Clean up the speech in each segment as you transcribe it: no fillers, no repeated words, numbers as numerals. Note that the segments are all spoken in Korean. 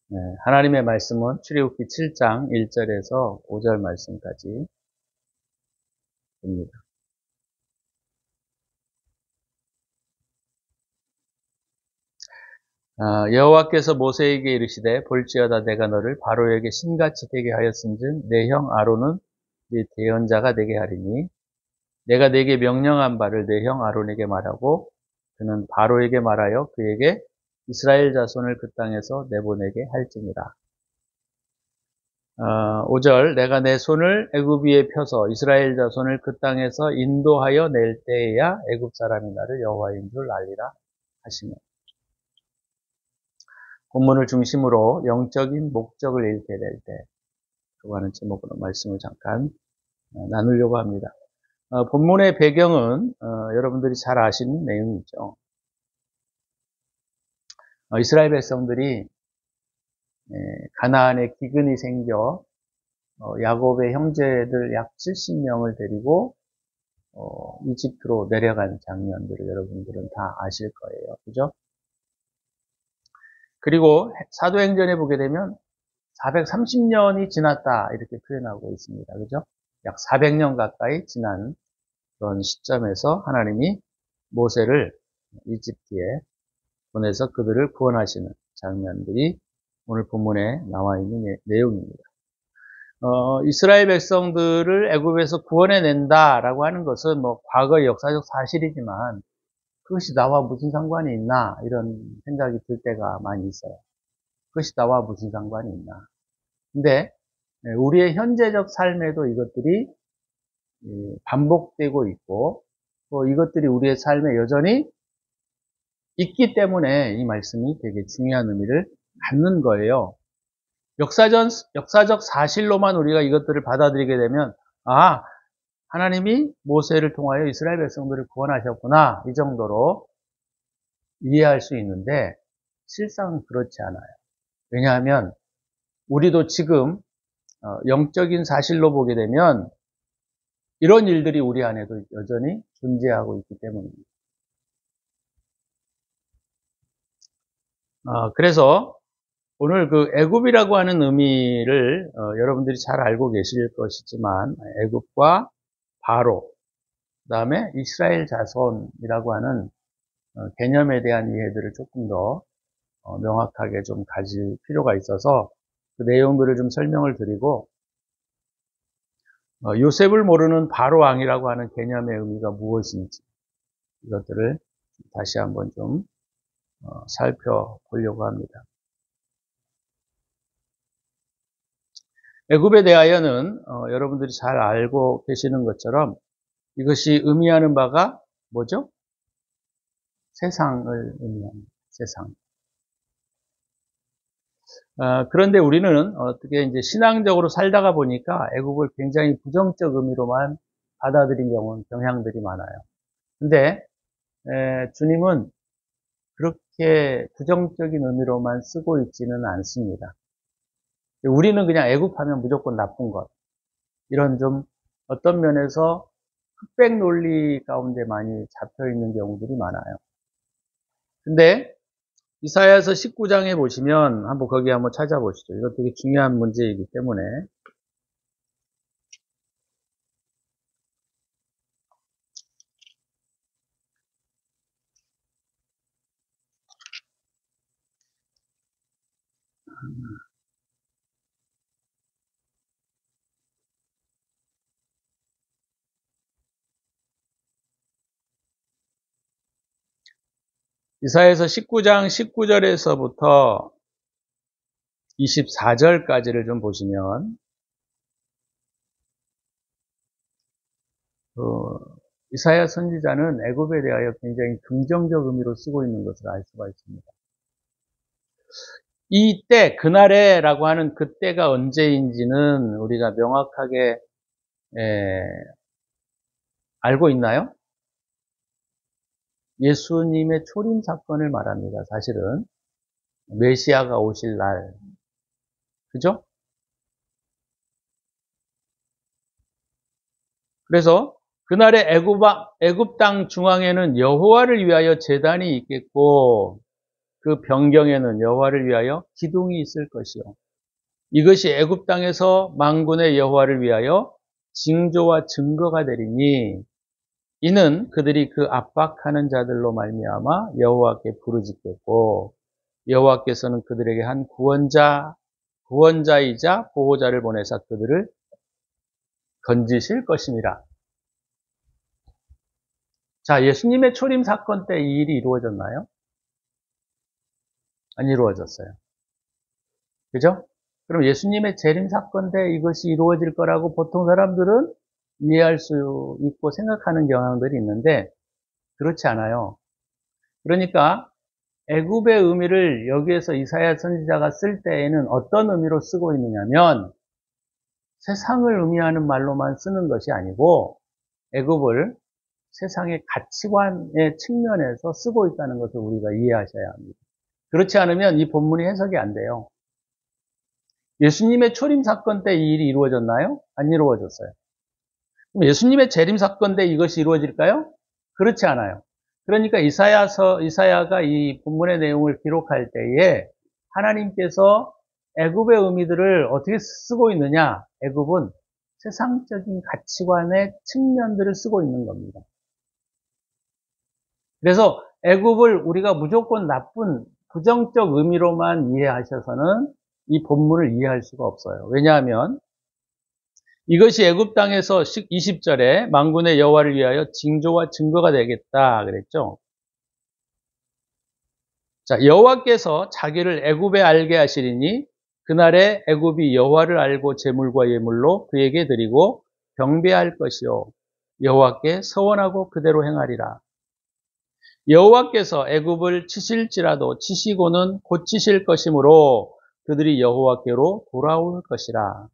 네, 하나님의 말씀은 출애굽기 7장 1절에서 5절 말씀까지 봅니다. 여호와께서 모세에게 이르시되 볼지어다 내가 너를 바로에게 신같이 되게 하였은즉 내 형 아론은 네 대언자가 되게 하리니 내가 네게 명령한 바를 내 형 아론에게 말하고 그는 바로에게 말하여 그에게 이스라엘 자손을 그 땅에서 내보내게 할지니라. 5절 내가 내 손을 애굽 위에 펴서 이스라엘 자손을 그 땅에서 인도하여 낼 때에야 애굽 사람이 나를 여호와인 줄 알리라 하시며, 본문을 중심으로 영적인 목적을 잃게 될 때, 라고 하는 제목으로 말씀을 잠깐 나누려고 합니다. 본문의 배경은 여러분들이 잘 아시는 내용이죠. 이스라엘 백성들이 가나안에 기근이 생겨 야곱의 형제들 약 70명을 데리고 이집트로 내려간 장면들을 여러분들은 다 아실 거예요. 그죠? 그리고 사도행전에 보게 되면 430년이 지났다 이렇게 표현하고 있습니다. 그죠? 약 400년 가까이 지난 그런 시점에서 하나님이 모세를 이집트에 보내서 그들을 구원하시는 장면들이 오늘 본문에 나와 있는 내용입니다. 이스라엘 백성들을 애굽에서 구원해낸다라고 하는 것은 뭐 과거의 역사적 사실이지만 그것이 나와 무슨 상관이 있나 이런 생각이 들 때가 많이 있어요. 그것이 나와 무슨 상관이 있나. 근데 우리의 현재적 삶에도 이것들이 반복되고 있고 또 이것들이 우리의 삶에 여전히 있기 때문에 이 말씀이 되게 중요한 의미를 갖는 거예요. 역사적 사실로만 우리가 이것들을 받아들이게 되면 하나님이 모세를 통하여 이스라엘 백성들을 구원하셨구나 이 정도로 이해할 수 있는데 실상은 그렇지 않아요. 왜냐하면 우리도 지금 영적인 사실로 보게 되면 이런 일들이 우리 안에도 여전히 존재하고 있기 때문입니다. 그래서 오늘 그 애굽이라고 하는 의미를 여러분들이 잘 알고 계실 것이지만 애굽과 바로 그다음에 이스라엘 자손이라고 하는 개념에 대한 이해들을 조금 더 명확하게 좀 가질 필요가 있어서 그 내용들을 좀 설명을 드리고 요셉을 모르는 바로 왕이라고 하는 개념의 의미가 무엇인지 이것들을 다시 한번 좀 살펴보려고 합니다. 애굽에 대하여는 여러분들이 잘 알고 계시는 것처럼 이것이 의미하는 바가 뭐죠? 세상을 의미합니다. 세상. 그런데 우리는 어떻게 이제 신앙적으로 살다가 보니까 애굽을 굉장히 부정적 의미로만 받아들인 경향들이 많아요. 근데 주님은 그렇게 부정적인 의미로만 쓰고 있지는 않습니다. 우리는 그냥 애굽하면 무조건 나쁜 것 이런 좀 어떤 면에서 흑백 논리 가운데 많이 잡혀 있는 경우들이 많아요. 근데 이사야서 19장에 보시면 한번 거기 한번 찾아보시죠. 이거 되게 중요한 문제이기 때문에 이사야서 19장 19절에서부터 24절까지를 좀 보시면 이사야 선지자는 애굽에 대하여 굉장히 긍정적 의미로 쓰고 있는 것을 알 수가 있습니다. 이때 그날에라고 하는 그때가 언제인지는 우리가 명확하게 알고 있나요? 예수님의 초림 사건을 말합니다. 사실은 메시아가 오실 날, 그죠? 그래서 그날의 애굽 땅 중앙에는 여호와를 위하여 제단이 있겠고 그 변경에는 여호와를 위하여 기둥이 있을 것이요. 이것이 애굽 땅에서 만군의 여호와를 위하여 징조와 증거가 되리니 이는 그들이 그 압박하는 자들로 말미암아 여호와께 부르짖겠고 여호와께서는 그들에게 한 구원자이자 보호자를 보내사 그들을 건지실 것입니다. 자, 예수님의 초림 사건 때 이 일이 이루어졌나요? 안 이루어졌어요. 그죠? 그럼 예수님의 재림 사건 때 이것이 이루어질 거라고 보통 사람들은 이해할 수 있고 생각하는 경향들이 있는데 그렇지 않아요. 그러니까 애굽의 의미를 여기에서 이사야 선지자가 쓸 때에는 어떤 의미로 쓰고 있느냐면 세상을 의미하는 말로만 쓰는 것이 아니고 애굽을 세상의 가치관의 측면에서 쓰고 있다는 것을 우리가 이해하셔야 합니다. 그렇지 않으면 이 본문이 해석이 안 돼요. 예수님의 초림 사건 때 이 일이 이루어졌나요? 안 이루어졌어요. 그럼 예수님의 재림 사건 때 이것이 이루어질까요? 그렇지 않아요. 그러니까 이사야가 이 본문의 내용을 기록할 때에 하나님께서 애굽의 의미들을 어떻게 쓰고 있느냐? 애굽은 세상적인 가치관의 측면들을 쓰고 있는 겁니다. 그래서 애굽을 우리가 무조건 나쁜 부정적 의미로만 이해하셔서는 이 본문을 이해할 수가 없어요. 왜냐하면 이것이 애굽 땅에서 20절에 만군의 여호와를 위하여 징조와 증거가 되겠다 그랬죠. 자, 여호와께서 자기를 애굽에 알게 하시리니 그날에 애굽이 여호와를 알고 제물과 예물로 그에게 드리고 경배할 것이요 여호와께 서원하고 그대로 행하리라. 여호와께서 애굽을 치실지라도 치시고는 고치실 것이므로 그들이 여호와께로 돌아올 것이라.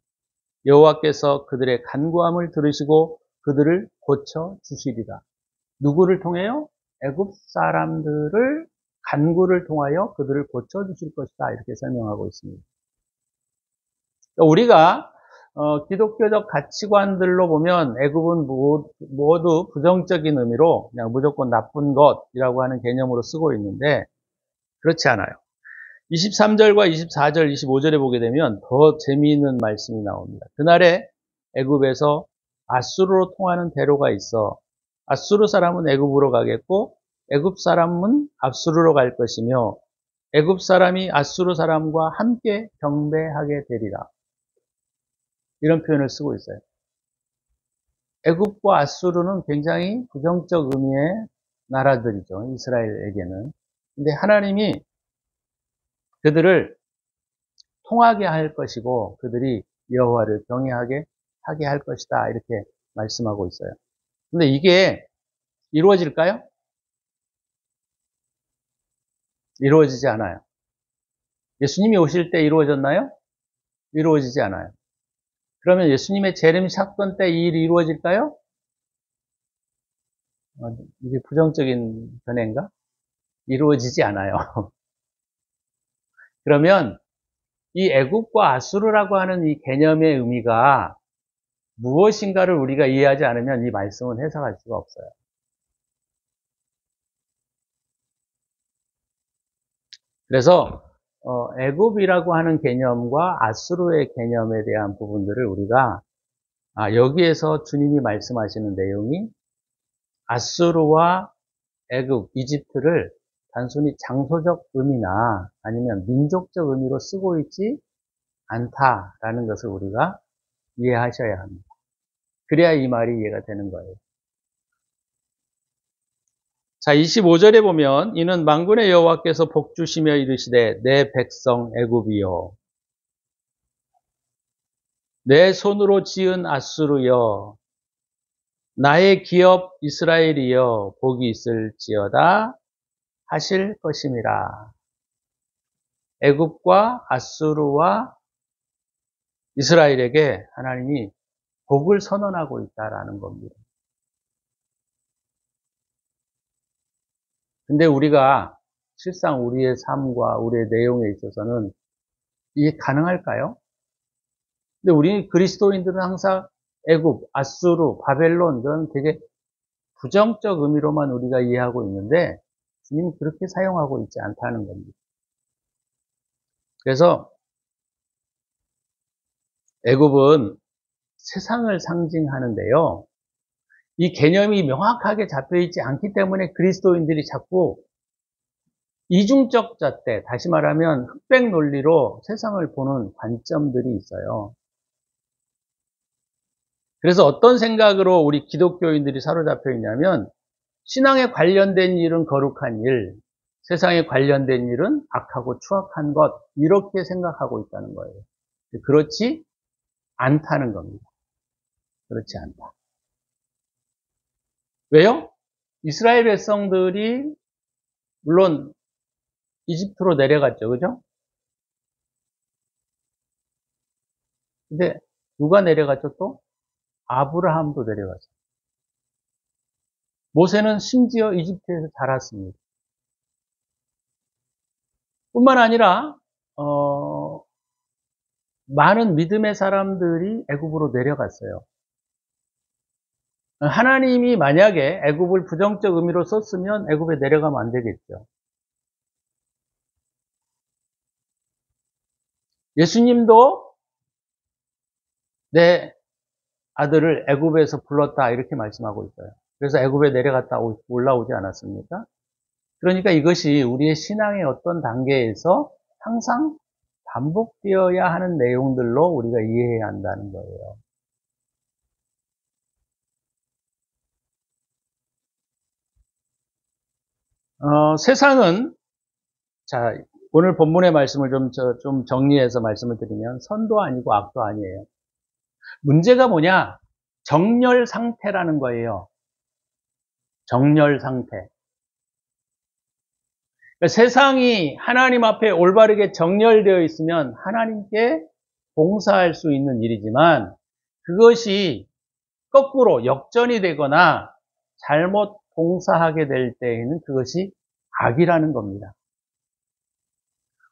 여호와께서 그들의 간구함을 들으시고 그들을 고쳐 주시리라. 누구를 통해요? 애굽 사람들을 간구를 통하여 그들을 고쳐 주실 것이다. 이렇게 설명하고 있습니다. 우리가 기독교적 가치관들로 보면 애굽은 모두 부정적인 의미로 그냥 무조건 나쁜 것이라고 하는 개념으로 쓰고 있는데 그렇지 않아요. 23절과 24절, 25절에 보게 되면 더 재미있는 말씀이 나옵니다. 그날에 애굽에서 아수르로 통하는 대로가 있어 아수르 사람은 애굽으로 가겠고 애굽 사람은 아수르로 갈 것이며 애굽 사람이 아수르 사람과 함께 경배하게 되리라. 이런 표현을 쓰고 있어요. 애굽과 아수르는 굉장히 부정적 의미의 나라들이죠. 이스라엘에게는. 근데 하나님이 그들을 통하게 할 것이고 그들이 여호와를 경외하게 하게 할 것이다. 이렇게 말씀하고 있어요. 근데 이게 이루어질까요? 이루어지지 않아요. 예수님이 오실 때 이루어졌나요? 이루어지지 않아요. 그러면 예수님의 재림 사건 때 이 일이 이루어질까요? 이게 부정적인 견해인가? 이루어지지 않아요. 그러면 이 애굽과 아수르라고 하는 이 개념의 의미가 무엇인가를 우리가 이해하지 않으면 이 말씀은 해석할 수가 없어요. 그래서 애굽이라고 하는 개념과 아수르의 개념에 대한 부분들을 우리가 여기에서 주님이 말씀하시는 내용이 아수르와 애굽, 이집트를 단순히 장소적 의미나 아니면 민족적 의미로 쓰고 있지 않다라는 것을 우리가 이해하셔야 합니다. 그래야 이 말이 이해가 되는 거예요. 자, 25절에 보면 이는 만군의 여호와께서 복주시며 이르시되 내 백성 애굽이여 내 손으로 지은 아수르여 나의 기업 이스라엘이여 복이 있을지어다 하실 것임이라. 애굽과 아수르와 이스라엘에게 하나님이 복을 선언하고 있다라는 겁니다. 근데 우리가 실상 우리의 삶과 우리의 내용에 있어서는 이게 가능할까요? 근데 우리 그리스도인들은 항상 애굽, 아수르, 바벨론 이런 되게 부정적 의미로만 우리가 이해하고 있는데 주님이 그렇게 사용하고 있지 않다는 겁니다. 그래서 애굽은 세상을 상징하는데요. 이 개념이 명확하게 잡혀있지 않기 때문에 그리스도인들이 자꾸 이중적 잣대, 다시 말하면 흑백 논리로 세상을 보는 관점들이 있어요. 그래서 어떤 생각으로 우리 기독교인들이 사로잡혀 있냐면 신앙에 관련된 일은 거룩한 일, 세상에 관련된 일은 악하고 추악한 것, 이렇게 생각하고 있다는 거예요. 그렇지 않다는 겁니다. 그렇지 않다. 왜요? 이스라엘 백성들이 물론 이집트로 내려갔죠. 그죠? 근데 누가 내려갔죠 또? 아브라함도 내려갔어요. 모세는 심지어 이집트에서 자랐습니다. 뿐만 아니라 많은 믿음의 사람들이 애굽으로 내려갔어요. 하나님이 만약에 애굽을 부정적 의미로 썼으면 애굽에 내려가면 안 되겠죠. 예수님도 내 아들을 애굽에서 불렀다 이렇게 말씀하고 있어요. 그래서 애굽에 내려갔다 올라오지 않았습니까? 그러니까 이것이 우리의 신앙의 어떤 단계에서 항상 반복되어야 하는 내용들로 우리가 이해해야 한다는 거예요. 세상은, 자, 오늘 본문의 말씀을 좀 정리해서 말씀을 드리면 선도 아니고 악도 아니에요. 문제가 뭐냐? 정렬 상태라는 거예요. 정렬 상태. 그러니까 세상이 하나님 앞에 올바르게 정렬되어 있으면 하나님께 봉사할 수 있는 일이지만 그것이 거꾸로 역전이 되거나 잘못 봉사하게 될 때에는 그것이 악이라는 겁니다.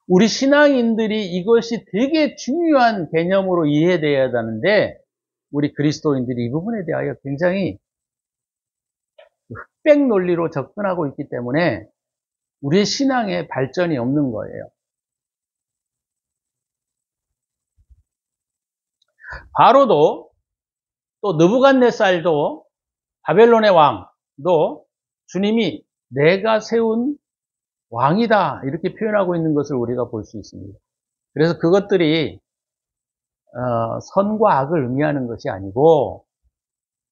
우리 신앙인들이 이것이 되게 중요한 개념으로 이해되어야 하는데 우리 그리스도인들이 이 부분에 대하여 굉장히 흑백 논리로 접근하고 있기 때문에 우리의 신앙에 발전이 없는 거예요. 바로도 또 느부갓네살도 바벨론의 왕도 주님이 내가 세운 왕이다 이렇게 표현하고 있는 것을 우리가 볼 수 있습니다. 그래서 그것들이 선과 악을 의미하는 것이 아니고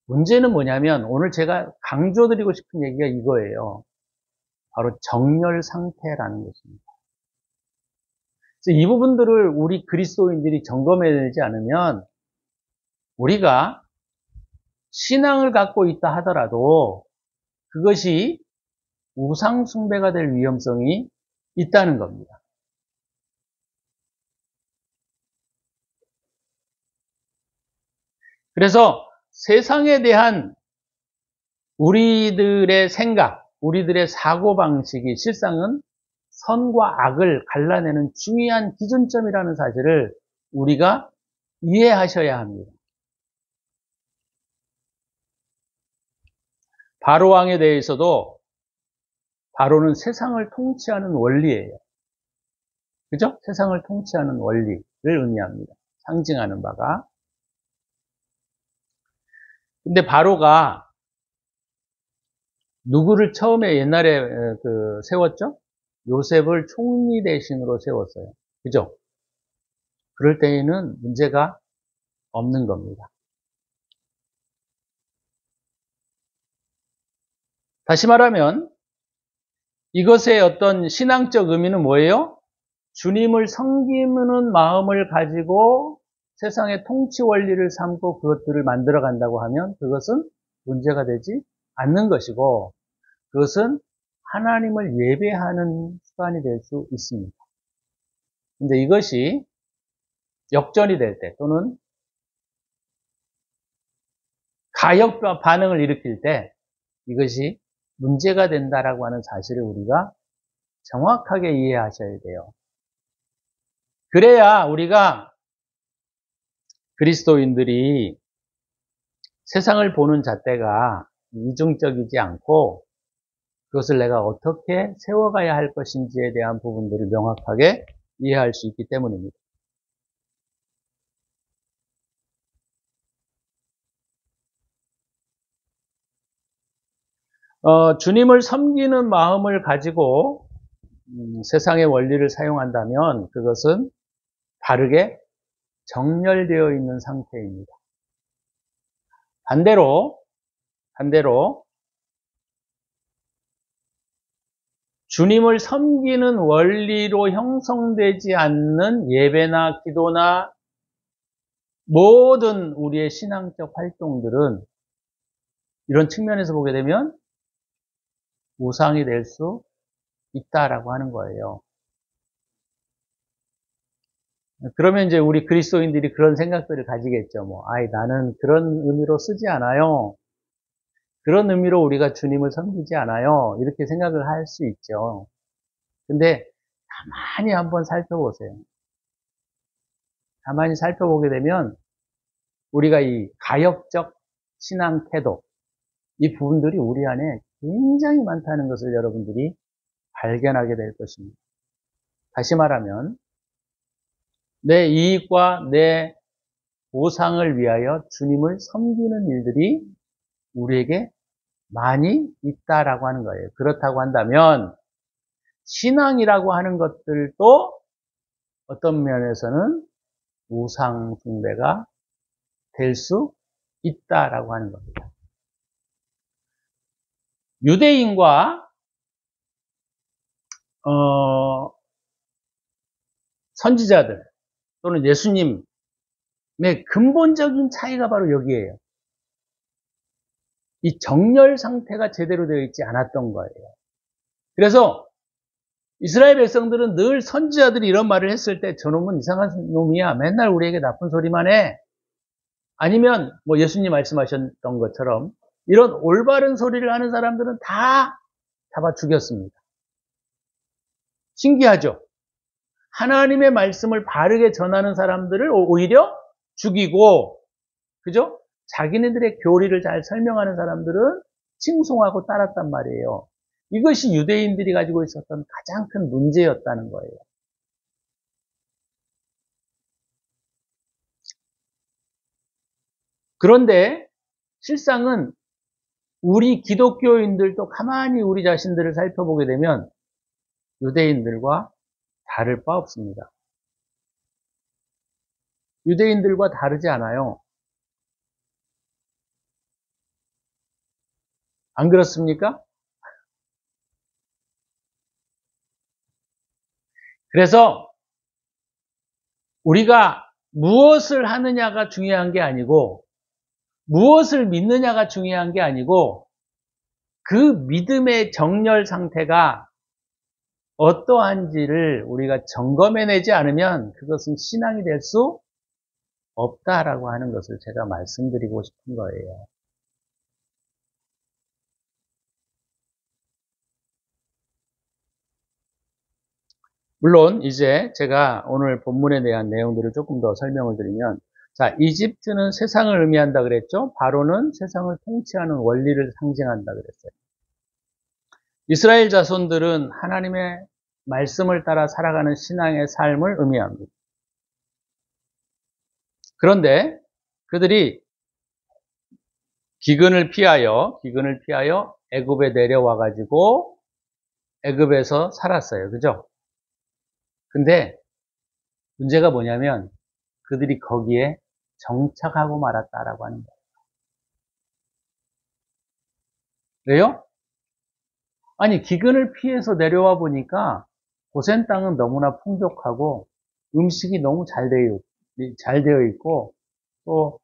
문제는 뭐냐면 오늘 제가 강조드리고 싶은 얘기가 이거예요. 바로 정렬 상태라는 것입니다. 그래서 이 부분들을 우리 그리스도인들이 점검해내지 않으면 우리가 신앙을 갖고 있다 하더라도 그것이 우상 숭배가 될 위험성이 있다는 겁니다. 그래서 세상에 대한 우리들의 생각, 우리들의 사고방식이 실상은 선과 악을 갈라내는 중요한 기준점이라는 사실을 우리가 이해하셔야 합니다. 바로 왕에 대해서도 바로는 세상을 통치하는 원리예요. 그죠? 세상을 통치하는 원리를 의미합니다. 상징하는 바가. 근데 바로가 누구를 처음에 옛날에 세웠죠? 요셉을 총리 대신으로 세웠어요. 그죠? 그럴 때에는 문제가 없는 겁니다. 다시 말하면 이것의 어떤 신앙적 의미는 뭐예요? 주님을 섬기는 마음을 가지고 세상의 통치 원리를 삼고 그것들을 만들어 간다고 하면 그것은 문제가 되지 않는 것이고 그것은 하나님을 예배하는 수단이 될 수 있습니다. 근데 이것이 역전이 될 때 또는 가역 반응을 일으킬 때 이것이 문제가 된다라고 하는 사실을 우리가 정확하게 이해하셔야 돼요. 그래야 우리가 그리스도인들이 세상을 보는 잣대가 이중적이지 않고 그것을 내가 어떻게 세워가야 할 것인지에 대한 부분들을 명확하게 이해할 수 있기 때문입니다. 주님을 섬기는 마음을 가지고 세상의 원리를 사용한다면 그것은 바르게 정렬되어 있는 상태입니다. 반대로 주님을 섬기는 원리로 형성되지 않는 예배나 기도나 모든 우리의 신앙적 활동들은 이런 측면에서 보게 되면 우상이 될 수 있다라고 하는 거예요. 그러면 이제 우리 그리스도인들이 그런 생각들을 가지겠죠. 나는 그런 의미로 쓰지 않아요. 그런 의미로 우리가 주님을 섬기지 않아요. 이렇게 생각을 할 수 있죠. 근데 가만히 한번 살펴보세요. 가만히 살펴보게 되면 우리가 이 가역적 신앙 태도, 이 부분들이 우리 안에 굉장히 많다는 것을 여러분들이 발견하게 될 것입니다. 다시 말하면 내 이익과 내 보상을 위하여 주님을 섬기는 일들이 우리에게 많이 있다라고 하는 거예요. 그렇다고 한다면 신앙이라고 하는 것들도 어떤 면에서는 우상 숭배가 될 수 있다라고 하는 겁니다. 유대인과 선지자들 또는 예수님의 근본적인 차이가 바로 여기에요. 이 정렬 상태가 제대로 되어 있지 않았던 거예요. 그래서 이스라엘 백성들은 늘 선지자들이 이런 말을 했을 때 저놈은 이상한 놈이야. 맨날 우리에게 나쁜 소리만 해. 아니면 예수님 말씀하셨던 것처럼 이런 올바른 소리를 하는 사람들은 다 잡아 죽였습니다. 신기하죠? 하나님의 말씀을 바르게 전하는 사람들을 오히려 죽이고, 그죠? 자기네들의 교리를 잘 설명하는 사람들은 칭송하고 따랐단 말이에요. 이것이 유대인들이 가지고 있었던 가장 큰 문제였다는 거예요. 그런데 실상은 우리 기독교인들도 가만히 우리 자신들을 살펴보게 되면 유대인들과 다를 바 없습니다. 유대인들과 다르지 않아요. 안 그렇습니까? 그래서 우리가 무엇을 하느냐가 중요한 게 아니고 무엇을 믿느냐가 중요한 게 아니고 그 믿음의 정렬 상태가 어떠한지를 우리가 점검해내지 않으면 그것은 신앙이 될 수 없다라고 하는 것을 제가 말씀드리고 싶은 거예요. 물론 이제 제가 오늘 본문에 대한 내용들을 조금 더 설명을 드리면, 자, 이집트는 세상을 의미한다 그랬죠? 바로는 세상을 통치하는 원리를 상징한다 그랬어요. 이스라엘 자손들은 하나님의 말씀을 따라 살아가는 신앙의 삶을 의미합니다. 그런데 그들이 기근을 피하여 애굽에 내려와 가지고 애굽에서 살았어요. 그죠? 근데 문제가 뭐냐면 그들이 거기에 정착하고 말았다라고 하는 거예요. 왜요? 아니, 기근을 피해서 내려와 보니까 고센 땅은 너무나 풍족하고 음식이 너무 잘 되어 있고 또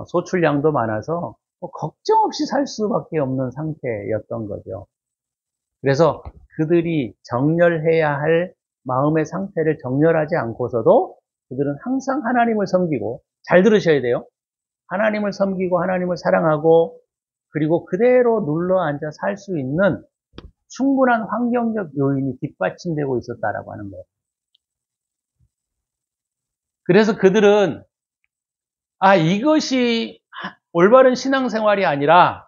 소출량도 많아서 걱정 없이 살 수밖에 없는 상태였던 거죠. 그래서 그들이 정렬해야 할 마음의 상태를 정렬하지 않고서도 그들은 항상 하나님을 섬기고, 잘 들으셔야 돼요. 하나님을 섬기고 하나님을 사랑하고 그리고 그대로 눌러 앉아 살 수 있는 충분한 환경적 요인이 뒷받침되고 있었다라고 하는 거예요. 그래서 그들은 이것이 올바른 신앙생활이 아니라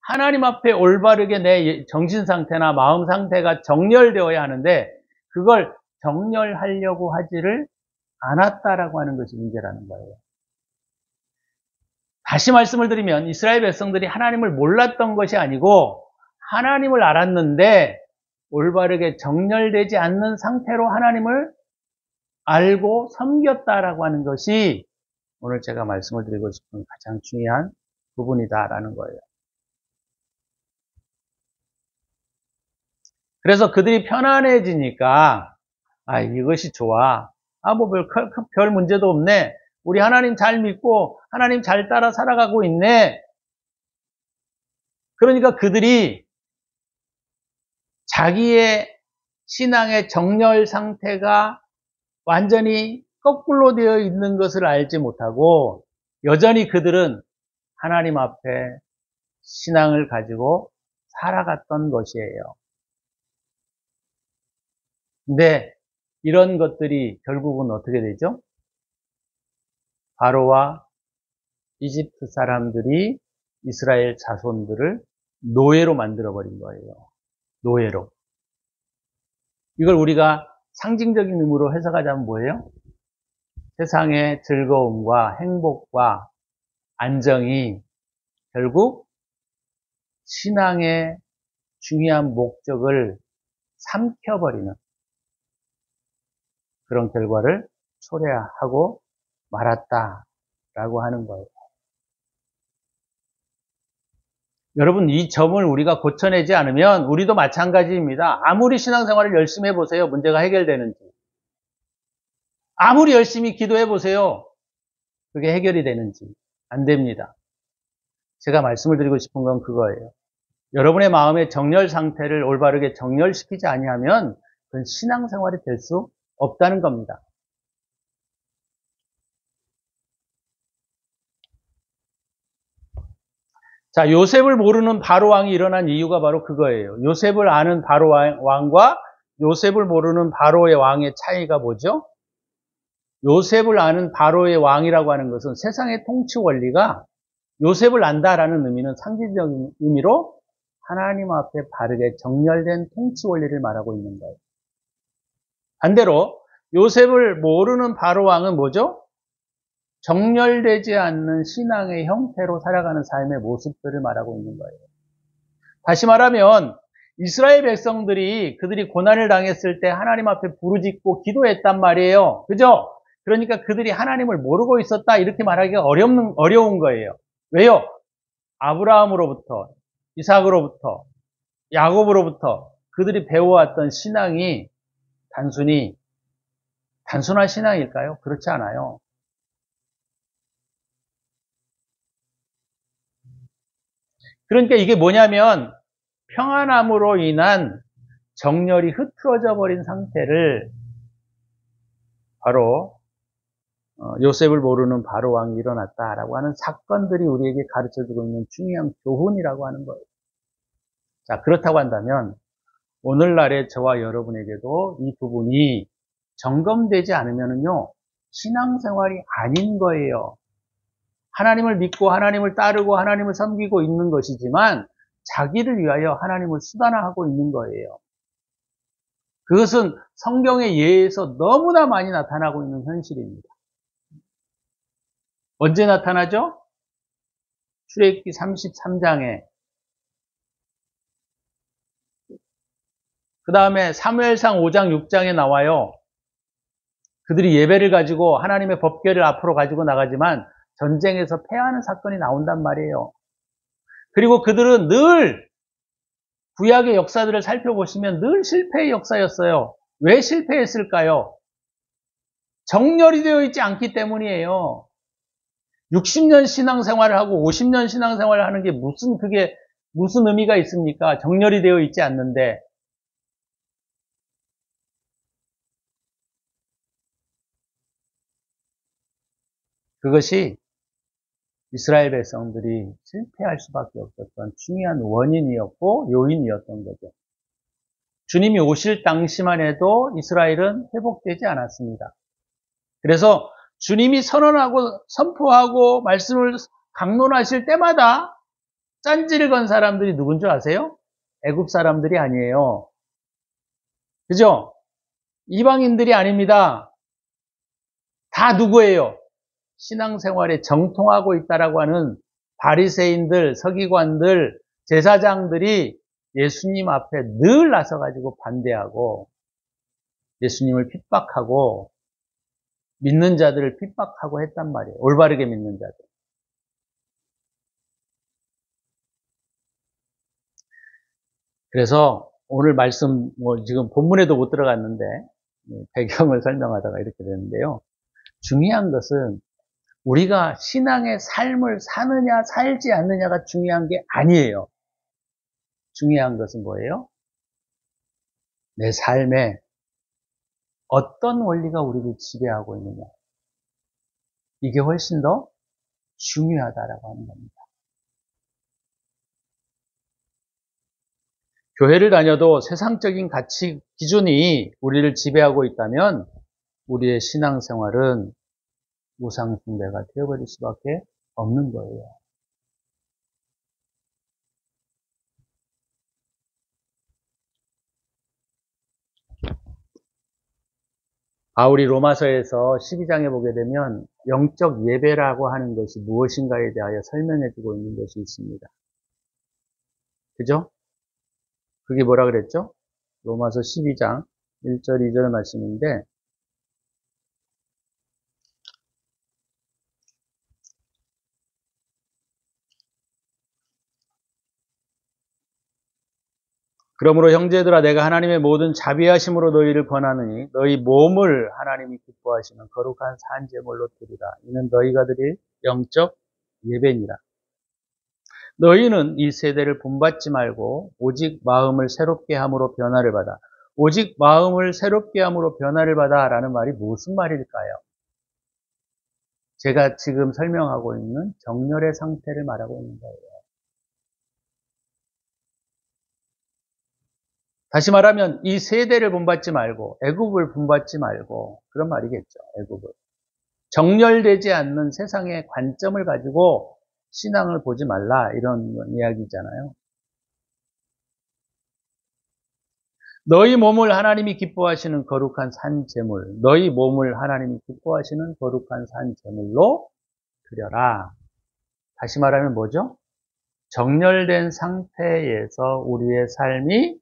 하나님 앞에 올바르게 내 정신 상태나 마음 상태가 정렬되어야 하는데 그걸 정렬하려고 하지를 않았다라고 하는 것이 문제라는 거예요. 다시 말씀을 드리면 이스라엘 백성들이 하나님을 몰랐던 것이 아니고 하나님을 알았는데 올바르게 정렬되지 않는 상태로 하나님을 알고 섬겼다라고 하는 것이 오늘 제가 말씀을 드리고 싶은 가장 중요한 부분이다라는 거예요. 그래서 그들이 편안해지니까 이것이 좋아. 뭐 별 문제도 없네. 우리 하나님 잘 믿고 하나님 잘 따라 살아가고 있네. 그러니까 그들이 자기의 신앙의 정렬 상태가 완전히 거꾸로 되어 있는 것을 알지 못하고 여전히 그들은 하나님 앞에 신앙을 가지고 살아갔던 것이에요. 근데 이런 것들이 결국은 어떻게 되죠? 바로와 이집트 사람들이 이스라엘 자손들을 노예로 만들어버린 거예요. 노예로. 이걸 우리가 상징적인 의미로 해석하자면 뭐예요? 세상의 즐거움과 행복과 안정이 결국 신앙의 중요한 목적을 삼켜버리는 그런 결과를 초래하고 말았다라고 하는 거예요. 여러분, 이 점을 우리가 고쳐내지 않으면 우리도 마찬가지입니다. 아무리 신앙생활을 열심히 해보세요. 문제가 해결되는지. 아무리 열심히 기도해보세요. 그게 해결이 되는지. 안 됩니다. 제가 말씀을 드리고 싶은 건 그거예요. 여러분의 마음의 정렬 상태를 올바르게 정렬시키지 아니하면 그건 신앙생활이 될 수 없다는 겁니다. 자, 요셉을 모르는 바로왕이 일어난 이유가 바로 그거예요. 요셉을 아는 바로왕과 요셉을 모르는 바로의 왕의 차이가 뭐죠? 요셉을 아는 바로의 왕이라고 하는 것은 세상의 통치 원리가 요셉을 안다라는 의미는 상징적인 의미로 하나님 앞에 바르게 정렬된 통치 원리를 말하고 있는 거예요. 반대로 요셉을 모르는 바로왕은 뭐죠? 정렬되지 않는 신앙의 형태로 살아가는 삶의 모습들을 말하고 있는 거예요. 다시 말하면 이스라엘 백성들이 그들이 고난을 당했을 때 하나님 앞에 부르짖고 기도했단 말이에요. 그죠? 그러니까 그들이 하나님을 모르고 있었다 이렇게 말하기가 어려운 거예요. 왜요? 아브라함으로부터 이삭으로부터 야곱으로부터 그들이 배워왔던 신앙이 단순한 신앙일까요? 그렇지 않아요. 그러니까 이게 뭐냐면 평안함으로 인한 정렬이 흐트러져 버린 상태를 바로 요셉을 모르는 바로 왕이 일어났다라고 하는 사건들이 우리에게 가르쳐주고 있는 중요한 교훈이라고 하는 거예요. 자, 그렇다고 한다면 오늘날의 저와 여러분에게도 이 부분이 점검되지 않으면요 신앙생활이 아닌 거예요. 하나님을 믿고 하나님을 따르고 하나님을 섬기고 있는 것이지만 자기를 위하여 하나님을 수단화하고 있는 거예요. 그것은 성경의 예에서 너무나 많이 나타나고 있는 현실입니다. 언제 나타나죠? 출애굽기 33장에 그 다음에 사무엘상 5장 6장에 나와요. 그들이 예배를 가지고 하나님의 법궤를 앞으로 가지고 나가지만 전쟁에서 패하는 사건이 나온단 말이에요. 그리고 그들은 늘 구약의 역사들을 살펴보시면 늘 실패의 역사였어요. 왜 실패했을까요? 정렬이 되어 있지 않기 때문이에요. 60년 신앙생활을 하고 50년 신앙생활을 하는 게 무슨 의미가 있습니까? 정렬이 되어 있지 않는데. 그것이 이스라엘 백성들이 실패할 수밖에 없었던 중요한 원인이었고 요인이었던 거죠. 주님이 오실 당시만 해도 이스라엘은 회복되지 않았습니다. 그래서 주님이 선언하고 선포하고 말씀을 강론하실 때마다 짠지를 건 사람들이 누군 줄 아세요? 애굽 사람들이 아니에요. 그죠? 이방인들이 아닙니다. 다 누구예요? 신앙생활에 정통하고 있다라고 하는 바리새인들, 서기관들, 제사장들이 예수님 앞에 늘 나서가지고 반대하고 예수님을 핍박하고 믿는 자들을 핍박하고 했단 말이에요. 올바르게 믿는 자들. 그래서 오늘 말씀 지금 본문에도 못 들어갔는데 배경을 설명하다가 이렇게 되는데요. 중요한 것은 우리가 신앙의 삶을 사느냐 살지 않느냐가 중요한 게 아니에요. 중요한 것은 뭐예요? 내 삶에 어떤 원리가 우리를 지배하고 있느냐. 이게 훨씬 더 중요하다라고 하는 겁니다. 교회를 다녀도 세상적인 가치 기준이 우리를 지배하고 있다면 우리의 신앙생활은 우상숭배가 되어버릴 수밖에 없는 거예요. 바울이 로마서에서 12장에 보게 되면 영적 예배라고 하는 것이 무엇인가에 대하여 설명해주고 있는 것이 있습니다. 그죠? 그게 뭐라 그랬죠? 로마서 12장 1절 2절 말씀인데 그러므로 형제들아 내가 하나님의 모든 자비하심으로 너희를 권하느니 너희 몸을 하나님이 기뻐하시는 거룩한 산제물로 드리라. 이는 너희가 드릴 영적 예배니라. 너희는 이 세대를 본받지 말고 오직 마음을 새롭게 함으로 변화를 받아. 오직 마음을 새롭게 함으로 변화를 받아 라는 말이 무슨 말일까요? 제가 지금 설명하고 있는 정렬의 상태를 말하고 있는 거예요. 다시 말하면 이 세대를 본받지 말고 애굽을 본받지 말고 그런 말이겠죠. 애굽을. 정렬되지 않는 세상의 관점을 가지고 신앙을 보지 말라 이런 이야기잖아요. 너희 몸을 하나님이 기뻐하시는 거룩한 산제물, 너희 몸을 하나님이 기뻐하시는 거룩한 산제물로 드려라. 다시 말하면 뭐죠? 정렬된 상태에서 우리의 삶이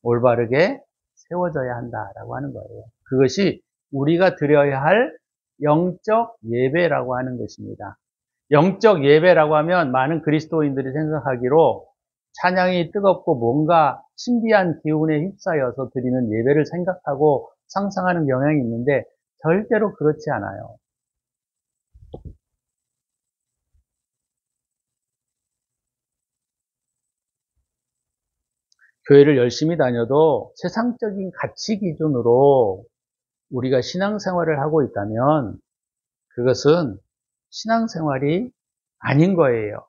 올바르게 세워져야 한다라고 하는 거예요. 그것이 우리가 드려야 할 영적 예배라고 하는 것입니다. 영적 예배라고 하면 많은 그리스도인들이 생각하기로 찬양이 뜨겁고 뭔가 신비한 기운에 휩싸여서 드리는 예배를 생각하고 상상하는 경향이 있는데 절대로 그렇지 않아요. 교회를 열심히 다녀도 세상적인 가치 기준으로 우리가 신앙생활을 하고 있다면 그것은 신앙생활이 아닌 거예요.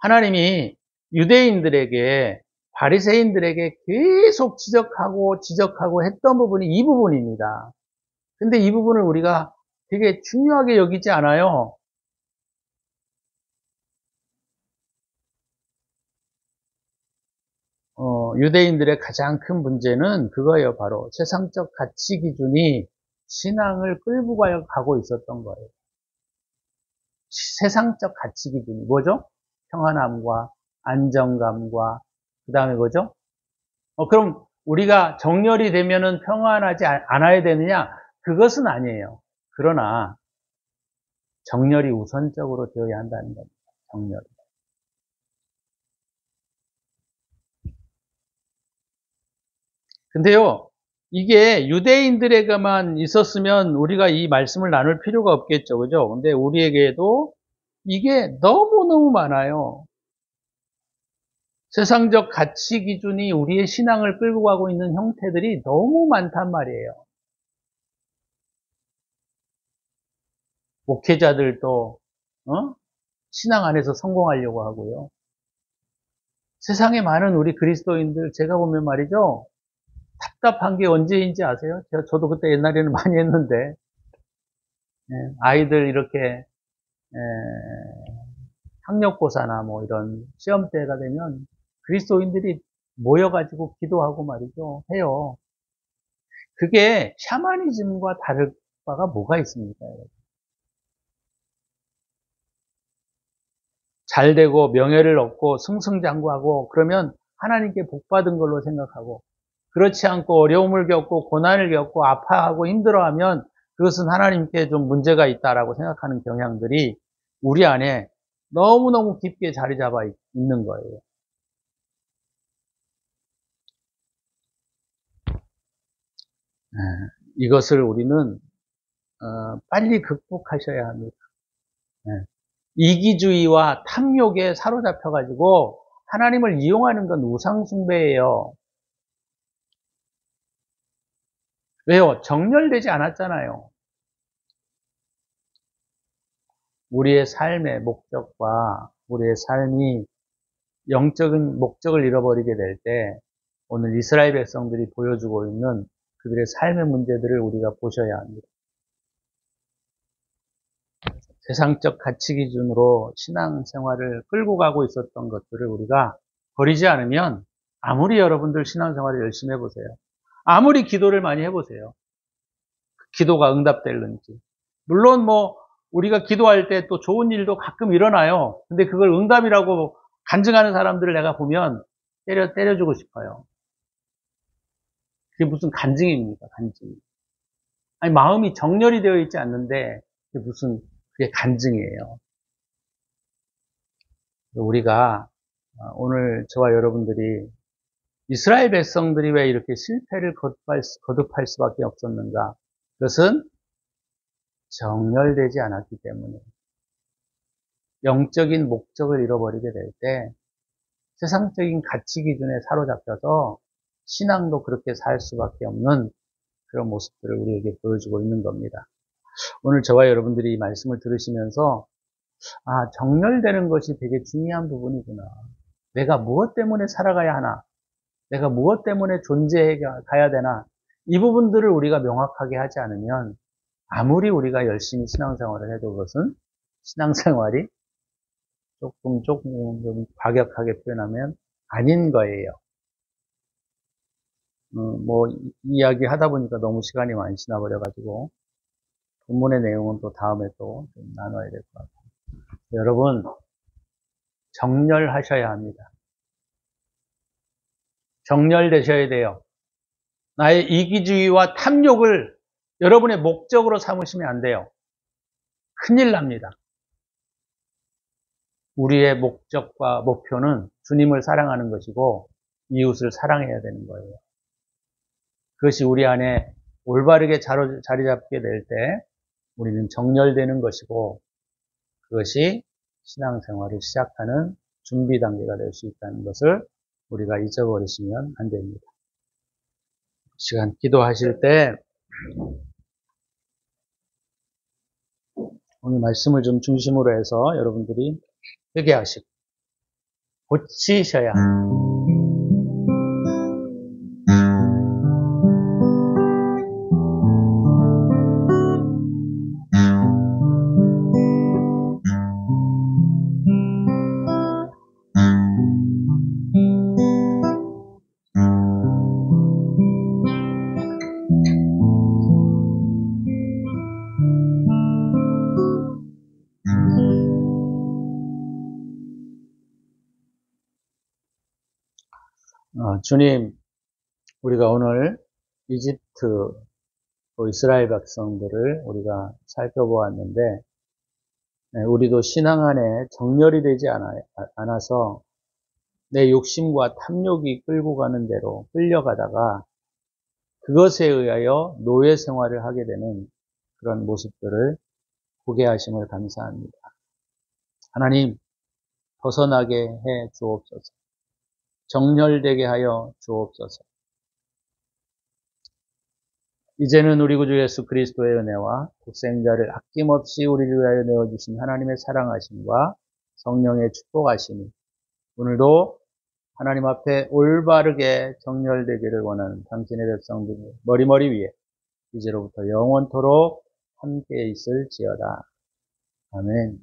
하나님이 유대인들에게 바리새인들에게 계속 지적하고 했던 부분이 이 부분입니다. 근데 이 부분을 우리가 되게 중요하게 여기지 않아요. 유대인들의 가장 큰 문제는 그거예요. 바로 세상적 가치 기준이 신앙을 끌고 가고 있었던 거예요. 세상적 가치 기준이 뭐죠? 평안함과 안정감과 그 다음에 뭐죠? 그럼 우리가 정렬이 되면은 평안하지 않아야 되느냐? 그것은 아니에요. 그러나 정렬이 우선적으로 되어야 한다는 겁니다. 정렬. 근데요, 이게 유대인들에게만 있었으면 우리가 이 말씀을 나눌 필요가 없겠죠. 그죠? 근데 우리에게도 이게 너무너무 많아요. 세상적 가치 기준이 우리의 신앙을 끌고 가고 있는 형태들이 너무 많단 말이에요. 목회자들도 신앙 안에서 성공하려고 하고요. 세상에 많은 우리 그리스도인들 제가 보면 말이죠. 답답한 게 언제인지 아세요? 저도 그때 옛날에는 많이 했는데 아이들 이렇게 학력고사나 뭐 이런 시험 때가 되면 그리스도인들이 모여가지고 기도하고 말이죠. 해요. 그게 샤머니즘과 다를 바가 뭐가 있습니까? 잘 되고 명예를 얻고 승승장구하고 그러면 하나님께 복 받은 걸로 생각하고, 그렇지 않고 어려움을 겪고 고난을 겪고 아파하고 힘들어하면 그것은 하나님께 좀 문제가 있다라고 생각하는 경향들이 우리 안에 너무너무 깊게 자리 잡아 있는 거예요. 이것을 우리는 빨리 극복하셔야 합니다. 이기주의와 탐욕에 사로잡혀가지고 하나님을 이용하는 건 우상숭배예요. 왜요? 정렬되지 않았잖아요. 우리의 삶의 목적과 우리의 삶이 영적인 목적을 잃어버리게 될 때 오늘 이스라엘 백성들이 보여주고 있는 그들의 삶의 문제들을 우리가 보셔야 합니다. 세상적 가치 기준으로 신앙생활을 끌고 가고 있었던 것들을 우리가 버리지 않으면, 아무리 여러분들 신앙생활을 열심히 해보세요. 아무리 기도를 많이 해보세요. 기도가 응답될는지. 물론 우리가 기도할 때 또 좋은 일도 가끔 일어나요. 근데 그걸 응답이라고 간증하는 사람들을 내가 보면 때려주고 싶어요. 그게 무슨 간증입니까, 간증. 아니, 마음이 정렬이 되어 있지 않는데, 그게 간증이에요. 우리가 오늘 저와 여러분들이 이스라엘 백성들이 왜 이렇게 실패를 거듭할 수밖에 없었는가? 그것은 정렬되지 않았기 때문에, 영적인 목적을 잃어버리게 될 때 세상적인 가치 기준에 사로잡혀서 신앙도 그렇게 살 수밖에 없는 그런 모습들을 우리에게 보여주고 있는 겁니다. 오늘 저와 여러분들이 이 말씀을 들으시면서 정렬되는 것이 되게 중요한 부분이구나. 내가 무엇 때문에 살아가야 하나? 내가 무엇 때문에 존재해 가야 되나? 이 부분들을 우리가 명확하게 하지 않으면 아무리 우리가 열심히 신앙생활을 해도 그것은 신앙생활이 조금 좀 과격하게 표현하면 아닌 거예요. 이야기 하다 보니까 너무 시간이 많이 지나버려가지고 본문의 내용은 또 다음에 또 좀 나눠야 될 것 같아요. 여러분, 정렬하셔야 합니다. 정렬되셔야 돼요. 나의 이기주의와 탐욕을 여러분의 목적으로 삼으시면 안 돼요. 큰일 납니다. 우리의 목적과 목표는 주님을 사랑하는 것이고 이웃을 사랑해야 되는 거예요. 그것이 우리 안에 올바르게 자리 잡게 될 때 우리는 정렬되는 것이고, 그것이 신앙생활을 시작하는 준비 단계가 될 수 있다는 것을 우리가 잊어버리시면 안 됩니다. 시간 기도하실 때 오늘 말씀을 좀 중심으로 해서 여러분들이 회개하시고 고치셔야 합니다. 주님, 우리가 오늘 이집트 이스라엘 백성들을 우리가 살펴보았는데, 우리도 신앙 안에 정렬이 되지 않아서 내 욕심과 탐욕이 끌고 가는 대로 끌려가다가 그것에 의하여 노예 생활을 하게 되는 그런 모습들을 보게 하심을 감사합니다. 하나님, 벗어나게 해 주옵소서. 정렬되게 하여 주옵소서. 이제는 우리 구주 예수 그리스도의 은혜와 독생자를 아낌없이 우리를 위하여 내어주신 하나님의 사랑하심과 성령의 축복하심이 오늘도 하나님 앞에 올바르게 정렬되기를 원하는 당신의 백성들 머리머리 위에 이제로부터 영원토록 함께 있을지어다. 아멘.